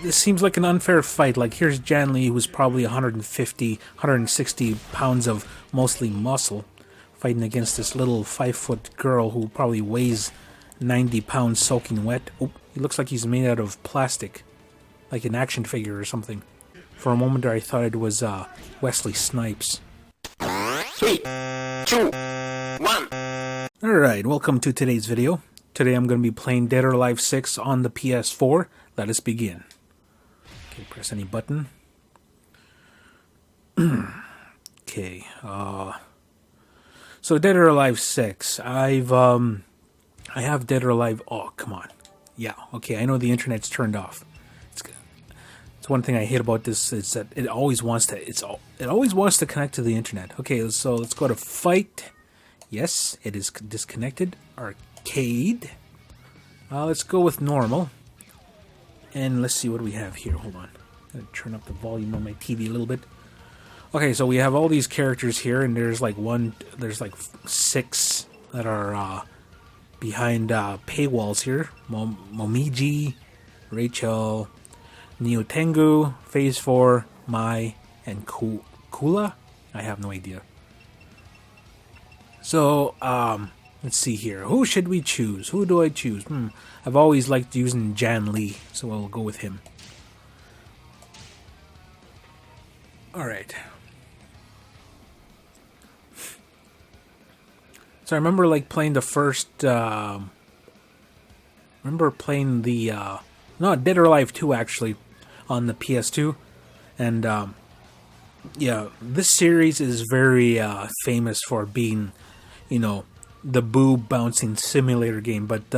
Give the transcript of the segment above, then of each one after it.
this seems like an unfair fight. Like, here's Jan Lee, who's probably 150, 160 pounds of mostly muscle, fighting against this little 5-foot girl who probably weighs 90 pounds soaking wet. Oh, he looks like he's made out of plastic, like an action figure or something. For a moment there, I thought it was Wesley Snipes. 3, 2, 1. Alright, welcome to today's video. Today I'm going to be playing Dead or Alive 6 on the PS4. Let us begin. Okay, press any button. Okay, so Dead or Alive 6. I have Dead or Alive. Oh, come on. Yeah, okay, I know the internet's turned off. It's one thing I hate about this is that it always wants to connect to the internet. Okay, so let's go to Fight. Yes, it is disconnected. Arcade. Let's go with normal. And let's see what we have here. Hold on. I'm going to turn up the volume on my TV a little bit. Okay, so we have all these characters here, and there's like 6 that are behind paywalls here. Momiji, Rachel, Neo Tengu, Phase 4, Mai, and Kula? I have no idea. So, let's see here. Who should we choose? Who do I choose? I've always liked using Jan Lee, so I'll go with him. Alright. So I remember like playing the first, no, Dead or Alive 2 actually, on the PS2. And, yeah, this series is very famous for being, you know, the boob bouncing simulator game. But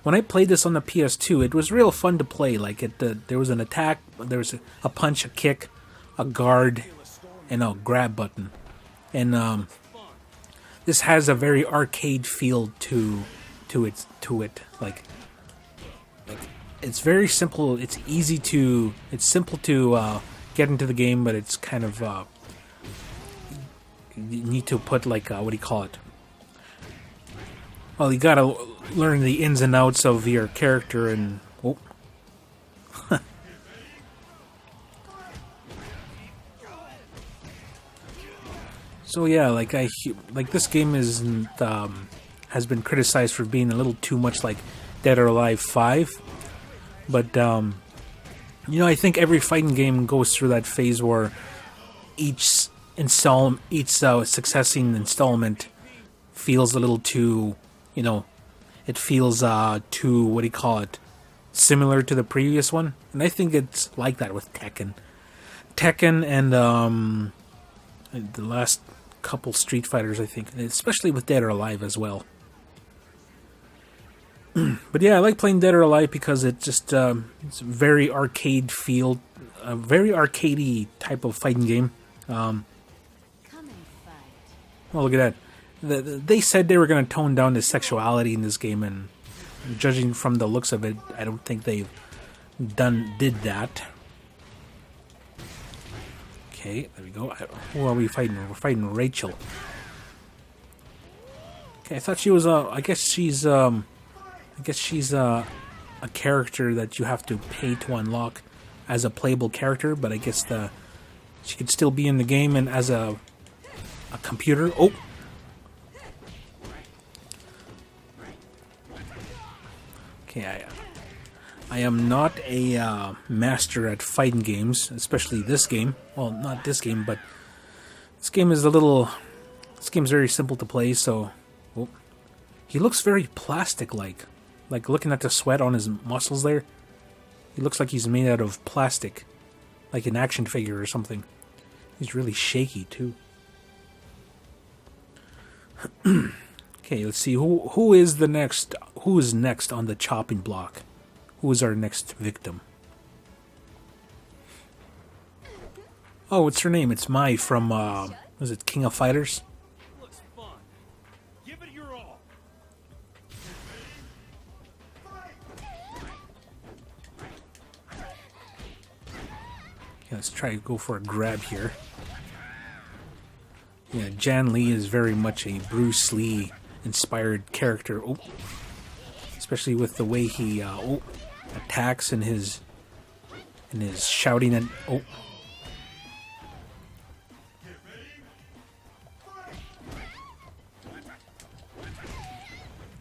when I played this on the PS2, it was real fun to play. Like there was an attack, there was a punch, a kick, a guard, and a grab button. And this has a very arcade feel to it. Like it's very simple. It's simple to get into the game, but it's kind of you need to put like what do you call it? Well, you gotta learn the ins and outs of your character, and oh. So yeah, like this game isn't has been criticized for being a little too much like Dead or Alive 5, but you know, I think every fighting game goes through that phase where each successing installment feels a little too, you know, it feels too, what do you call it, similar to the previous one. And I think it's like that with Tekken and the last couple Street Fighters, I think, especially with Dead or Alive as well. But yeah, I like playing Dead or Alive because it just it's a very arcade feel, a very arcadey type of fighting game. Well, look at that. They said they were going to tone down the sexuality in this game, and judging from the looks of it, I don't think they've did that. Okay, there we go. Who are we fighting? We're fighting Rachel. Okay, I thought she was I guess she's a character that you have to pay to unlock as a playable character, but I guess she could still be in the game and as a computer. Oh. Okay, I am not a master at fighting games, especially this game. Well, not this game, but this game is this game's very simple to play, so... Oh, he looks very plastic-like. Like, looking at the sweat on his muscles there, he looks like he's made out of plastic. Like an action figure or something. He's really shaky, too. Okay, let's see, who is next on the chopping block? Who is our next victim? Oh, what's her name? It's Mai from, was it King of Fighters? Looks fun. Give it your all. Okay, let's try to go for a grab here. Yeah, Jan Lee is very much a Bruce Lee inspired character. Oh, especially with the way he attacks and his and is shouting at. Oh.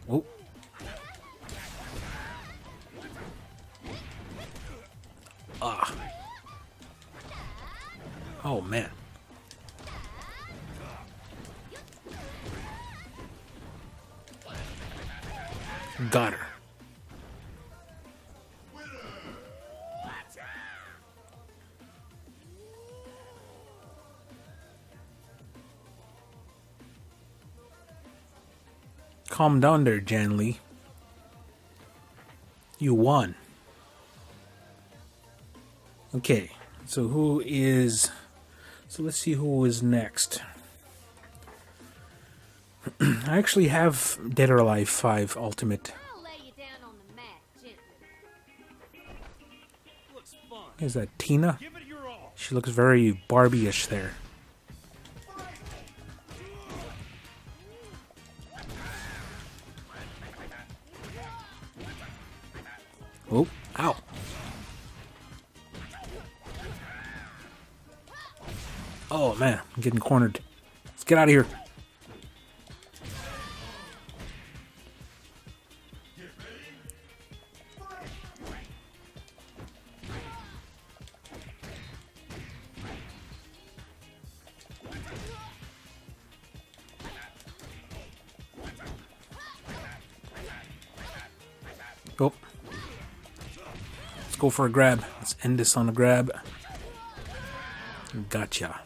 Oh. Ah. Oh man. Got her. Calm down there, Jan Lee. You won. Okay, so who is... So let's see who is next. I actually have Dead or Alive 5 Ultimate. I'll lay you down on the mat gently. Looks fun. Is that Tina? Give it your all. She looks very Barbie-ish there. Oh, ow. Oh man, I'm getting cornered. Let's get out of here. Oh. Let's go for a grab. Let's end this on a grab. Gotcha.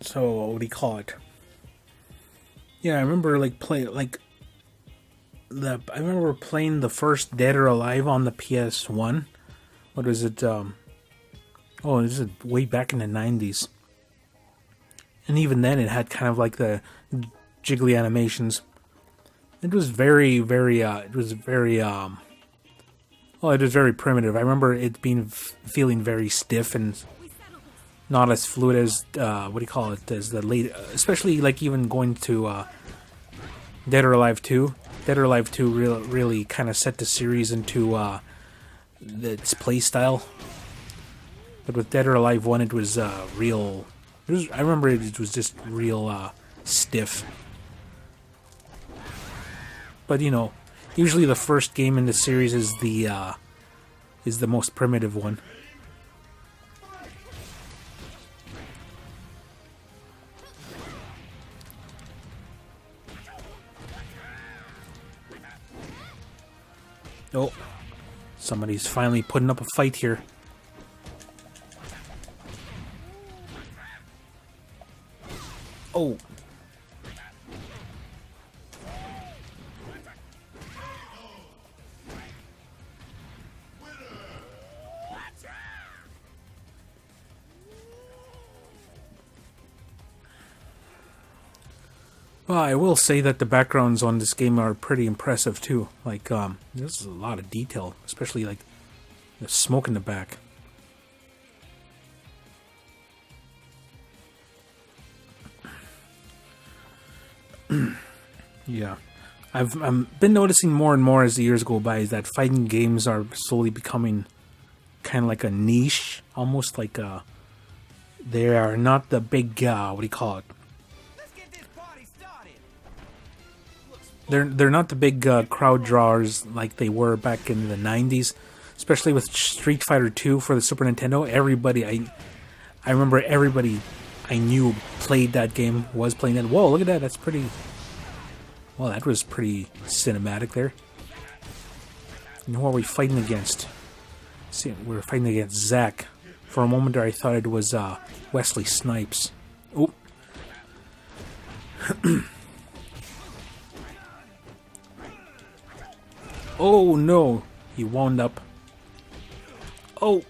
So what do you call it? Yeah, I remember I remember playing the first Dead or Alive on the PS1. What was it? Oh, this is way back in the 90s. And even then, it had kind of like the jiggly animations. It was very, very, it was very primitive. I remember it being feeling very stiff and not as fluid as as the late, especially like even going to Dead or Alive 2. Dead or Alive 2 really kind of set the series into its play style. But with Dead or Alive 1, it was real. I remember it was just real stiff. But you know, usually the first game in the series is the most primitive one. Oh, somebody's finally putting up a fight here. Oh. Well, I will say that the backgrounds on this game are pretty impressive too. Like, there's a lot of detail, especially like the smoke in the back. Yeah, I've been noticing more and more as the years go by is that fighting games are slowly becoming kind of like a niche, almost like they are not the big what do you call it? They're not the big crowd drawers like they were back in the 90s, especially with Street Fighter 2 for the Super Nintendo. I remember everybody I knew played that game, was playing that. Whoa, look at that. That's pretty... Well, that was pretty cinematic there. And who are we fighting against? See, we're fighting against Zack. For a moment there, I thought it was Wesley Snipes. Oh. Oh no, he wound up. Oh.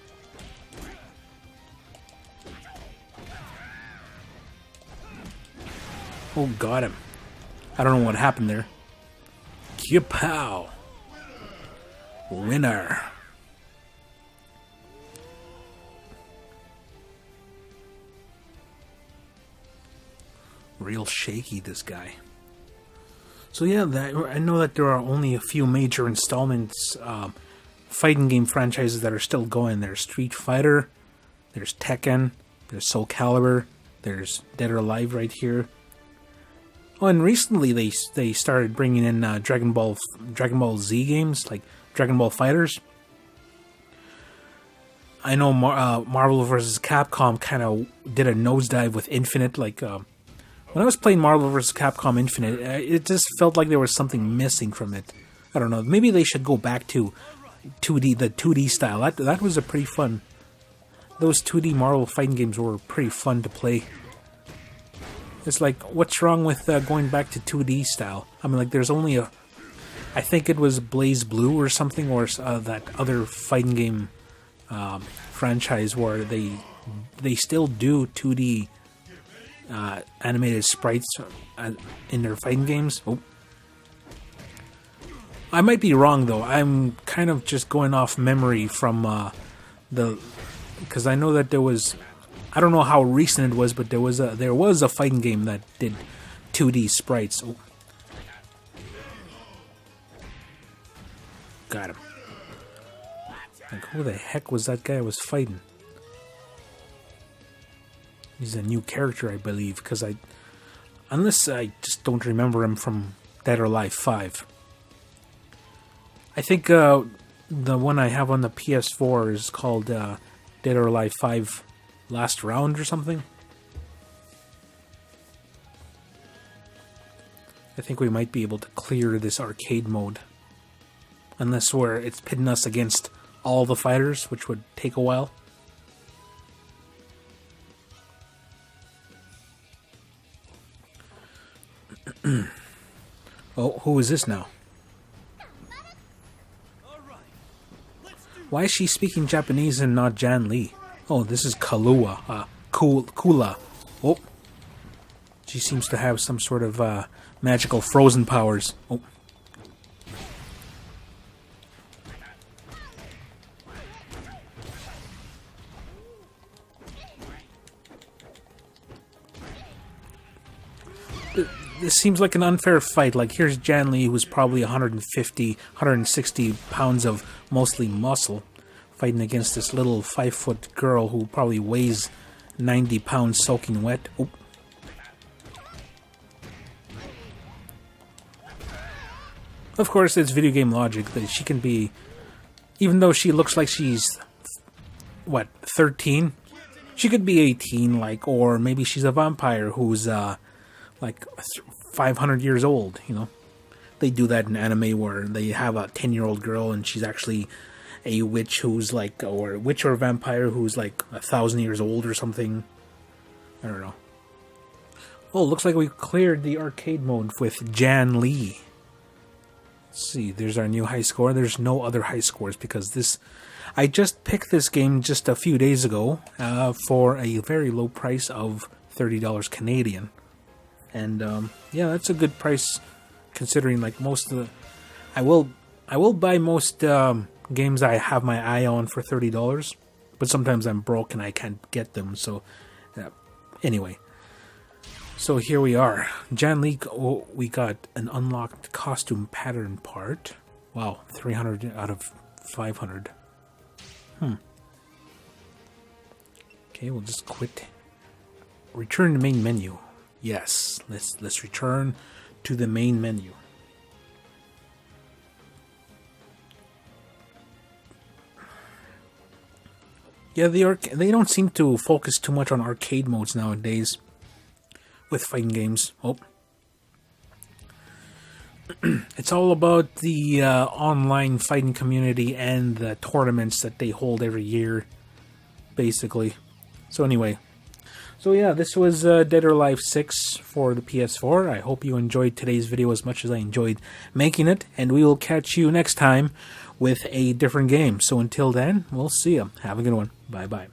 Oh, got him. I don't know what happened there. Kapow. Winner. Real shaky, this guy. So yeah, I know that there are only a few major installments, fighting game franchises that are still going. There's Street Fighter, there's Tekken, there's Soul Calibur, there's Dead or Alive right here. Oh, and recently they started bringing in Dragon Ball Z games, like Dragon Ball Fighters. I know Marvel vs. Capcom kind of did a nosedive with Infinite. Like when I was playing Marvel vs. Capcom Infinite, it just felt like there was something missing from it. I don't know. Maybe they should go back to 2D, the 2D style. That was a pretty fun. Those 2D Marvel fighting games were pretty fun to play. It's like, what's wrong with going back to 2D style? I mean, like, there's only I think it was Blaze Blue or something, or that other fighting game franchise where they still do 2D animated sprites in their fighting games. Oh. I might be wrong, though. I'm kind of just going off memory from because I know that there was... I don't know how recent it was, but there was a fighting game that did 2D sprites. Oh. Got him. Like, who the heck was that guy I was fighting? He's a new character, I believe, because unless I just don't remember him from Dead or Alive 5. I think the one I have on the PS4 is called Dead or Alive 5 Last Round or something. I think we might be able to clear this arcade mode. Unless it's pitting us against all the fighters, which would take a while. Oh, who is this now? Why is she speaking Japanese and not Jan Lee? Oh, this is Kula. Oh. She seems to have some sort of magical frozen powers. Oh. This seems like an unfair fight. Like, here's Jan Lee, who's probably 160 pounds of mostly muscle, fighting against this little 5-foot girl who probably weighs 90 pounds soaking wet. Oh. Of course, it's video game logic that she can be, even though she looks like she's, 13? She could be 18, like, or maybe she's a vampire who's, 500 years old, you know. They do that in anime where they have a 10-year-old girl and she's actually a witch who's or a witch or a vampire who's 1,000 years old or something. I don't know. Oh, looks like we cleared the arcade mode with Jan Lee. Let's see, there's our new high score. There's no other high scores because I just picked this game just a few days ago for a very low price of $30 Canadian. And yeah, that's a good price considering most of the... I will buy most games I have my eye on for $30, but sometimes I'm broke and I can't get them. So anyway, so here we are. Jan Lee, we got an unlocked costume pattern part. Wow, 300 out of 500. Okay, we'll just quit. Return to main menu. Yes, let's return to the main menu. Yeah, they don't seem to focus too much on arcade modes nowadays with fighting games. Oh. It's all about the online fighting community and the tournaments that they hold every year, basically. So anyway. So yeah, this was Dead or Alive 6 for the PS4. I hope you enjoyed today's video as much as I enjoyed making it. And we will catch you next time with a different game. So until then, we'll see you. Have a good one. Bye-bye.